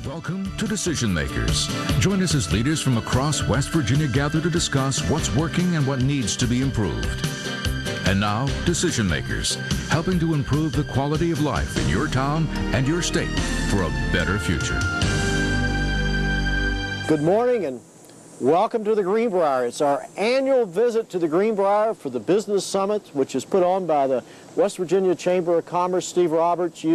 Welcome to Decision Makers. Join us as leaders from across West Virginia gather to discuss what's working and what needs to be improved. And now, Decision Makers, helping to improve the quality of life in your town and your state for a better future. Good morning and welcome to the Greenbrier. It's our annual visit to the Greenbrier for the Business Summit, which is put on by the West Virginia Chamber of Commerce. Steve Roberts,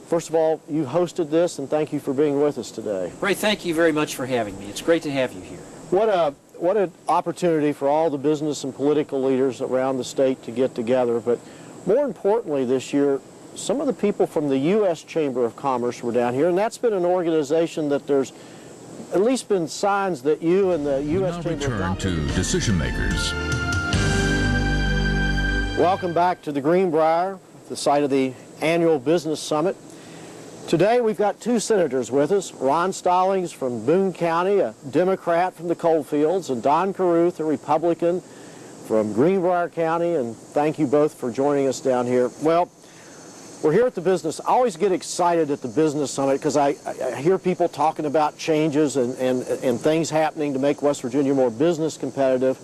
first of all, you hosted this, and thank you for being with us today. Ray, thank you very much for having me. It's great to have you here. What an opportunity for all the business and political leaders around the state to get together. But more importantly this year, some of the people from the U.S. Chamber of Commerce were down here, and that's been an organization that there's at least been signs that you and the U.S. Chamber of Commerce... Return to Decision Makers. Welcome back to the Greenbrier, the site of the annual Business Summit. Today we've got two senators with us, Ron Stallings from Boone County, a Democrat from the Coalfields, and Don Caruth, a Republican from Greenbrier County, and thank you both for joining us down here. Well, we're here at the business. I always get excited at the Business Summit because I hear people talking about changes and things happening to make West Virginia more business competitive.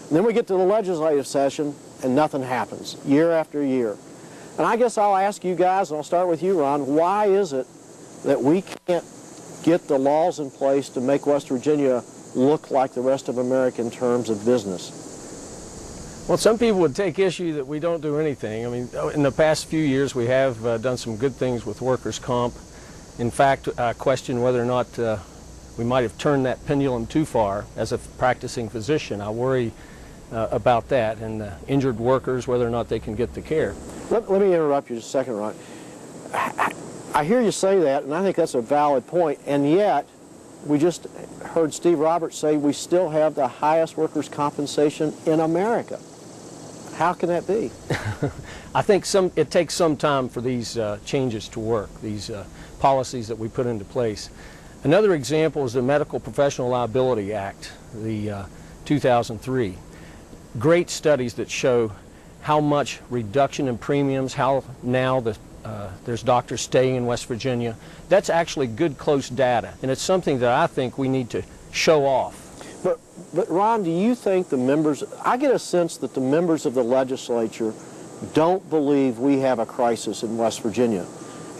And then we get to the legislative session and nothing happens, year after year. And I guess I'll ask you guys, and I'll start with you, Ron, why is it that we can't get the laws in place to make West Virginia look like the rest of America in terms of business? Well, some people would take issue that we don't do anything. I mean, in the past few years, we have done some good things with workers' comp. In fact, I question whether or not we might have turned that pendulum too far. As a practicing physician, I worry about that, and injured workers, whether or not they can get the care. Let me interrupt you just a second, Ron. I hear you say that, and I think that's a valid point, and yet we just heard Steve Roberts say we still have the highest workers' compensation in America. How can that be? I think it takes some time for these changes to work, these policies that we put into place. Another example is the Medical Professional Liability Act, the 2003. Great studies that show how much reduction in premiums, how now there's doctors staying in West Virginia. That's actually good, close data, and it's something that I think we need to show off. But Ron, do you think the members, I get a sense that the members of the legislature don't believe we have a crisis in West Virginia.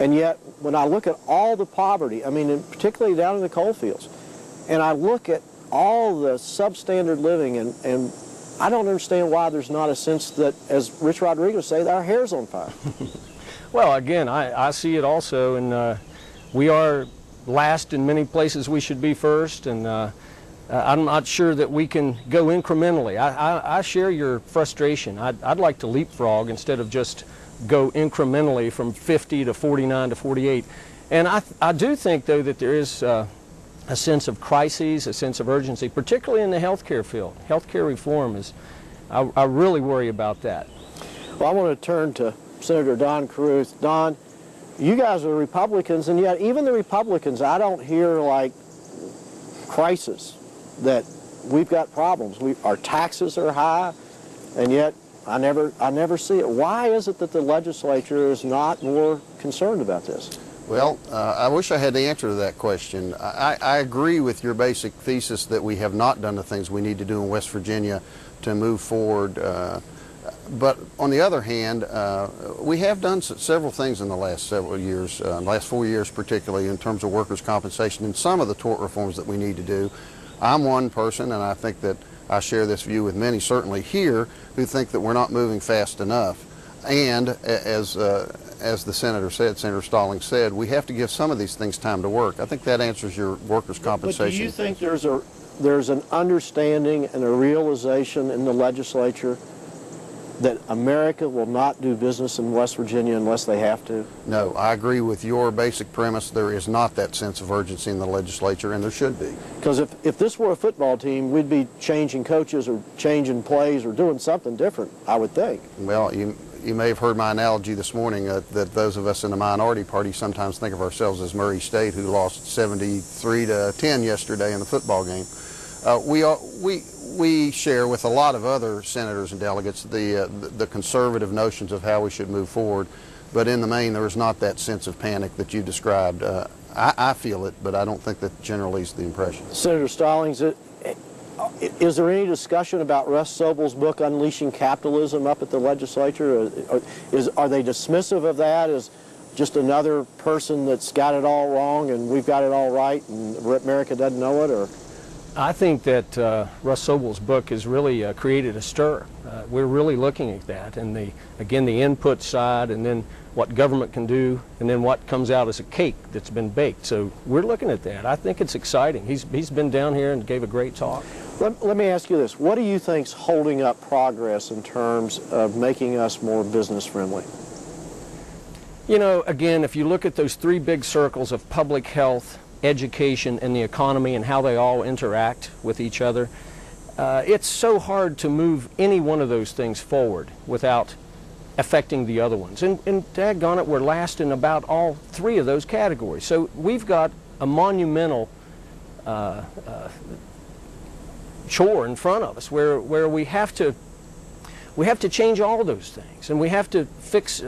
And yet, when I look at all the poverty, I mean, particularly down in the coal fields, and I look at all the substandard living, and I don't understand why there's not a sense that, as Rich Rodriguez say, that our hair's on fire. Well, again, I see it also, and we are last in many places we should be first, and I'm not sure that we can go incrementally. I share your frustration. I'd like to leapfrog instead of just go incrementally from 50 to 49 to 48. And I do think, though, that there is a sense of crises, a sense of urgency, particularly in the healthcare field. Healthcare reform is, I really worry about that. Well, I want to turn to Senator Don Caruth. Don, you guys are Republicans, and yet even the Republicans, I don't hear like crisis, that we've got problems. Our taxes are high, and yet I never see it. Why is it that the legislature is not more concerned about this? Well, I wish I had the answer to that question. I agree with your basic thesis that we have not done the things we need to do in West Virginia to move forward. But on the other hand, we have done several things in the last several years, last 4 years particularly, in terms of workers' compensation and some of the tort reforms that we need to do. I'm one person, and I think that I share this view with many, certainly here, who think that we're not moving fast enough. And as the senator said, Senator Stallings said, we have to give some of these things time to work. I think that answers your workers' compensation. But do you think there's an understanding and a realization in the legislature that America will not do business in West Virginia unless they have to? No, I agree with your basic premise. There is not that sense of urgency in the legislature, and there should be. Because if this were a football team, we'd be changing coaches or changing plays or doing something different, I would think. Well, you may have heard my analogy this morning that those of us in the minority party sometimes think of ourselves as Murray State, who lost 73-10 yesterday in the football game. We share with a lot of other senators and delegates the conservative notions of how we should move forward. But in the main, there is not that sense of panic that you described. I feel it, but I don't think that generally is the impression. Senator Stallings, is there any discussion about Russ Sobel's book, Unleashing Capitalism, up at the legislature? Are they dismissive of that as just another person that's got it all wrong and we've got it all right and America doesn't know it? Or I think that Russ Sobel's book has really created a stir. We're really looking at that, and again, the input side, and then what government can do, and then what comes out as a cake that's been baked. So we're looking at that. I think it's exciting. He's been down here and gave a great talk. Let me ask you this. What do you think's holding up progress in terms of making us more business friendly? You know, again, if you look at those three big circles of public health, education, and the economy and how they all interact with each other, it's so hard to move any one of those things forward without affecting the other ones. And daggone it, we're last in about all three of those categories. So we've got a monumental chore in front of us where we have to change all those things, and we have to fix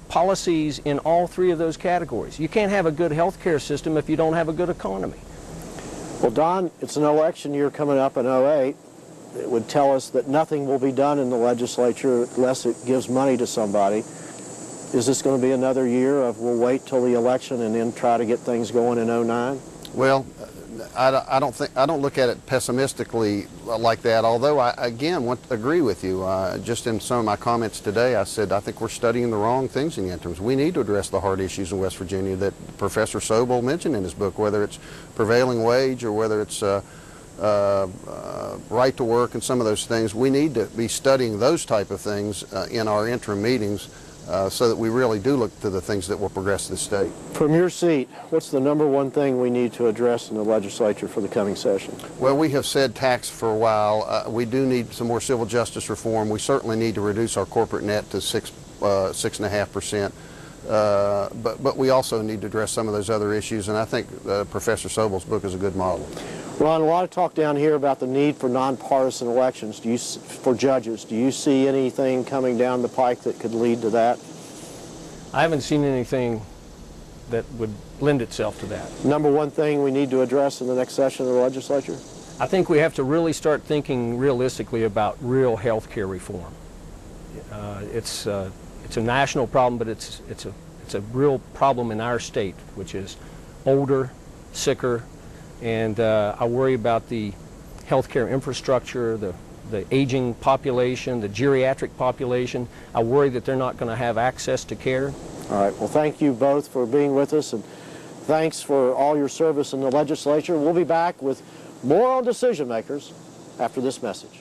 policies in all three of those categories. You can't have a good health care system if you don't have a good economy. Well, Don, it's an election year coming up in 2008. It would tell us that nothing will be done in the legislature unless it gives money to somebody. Is this going to be another year of we'll wait till the election and then try to get things going in 2009? Well, I don't look at it pessimistically like that, although I again agree with you. Just in some of my comments today, I said I think we're studying the wrong things in the interim. We need to address the hard issues in West Virginia that Professor Sobel mentioned in his book, whether it's prevailing wage or whether it's right to work and some of those things. We need to be studying those type of things in our interim meetings so that we really do look to the things that will progress this state. From your seat, what's the number one thing we need to address in the legislature for the coming session? Well, we have said tax for a while. We do need some more civil justice reform. We certainly need to reduce our corporate net to 6.5%. But we also need to address some of those other issues, and I think Professor Sobel's book is a good model. Ron, a lot of talk down here about the need for nonpartisan elections for judges. Do you see anything coming down the pike that could lead to that? I haven't seen anything that would lend itself to that. Number one thing we need to address in the next session of the legislature? I think we have to really start thinking realistically about real health care reform. It's a national problem, but it's a real problem in our state, which is older, sicker, and I worry about the healthcare infrastructure, the aging population, the geriatric population. I worry that they're not going to have access to care. All right. Well, thank you both for being with us, and thanks for all your service in the legislature. We'll be back with more on Decision Makers after this message.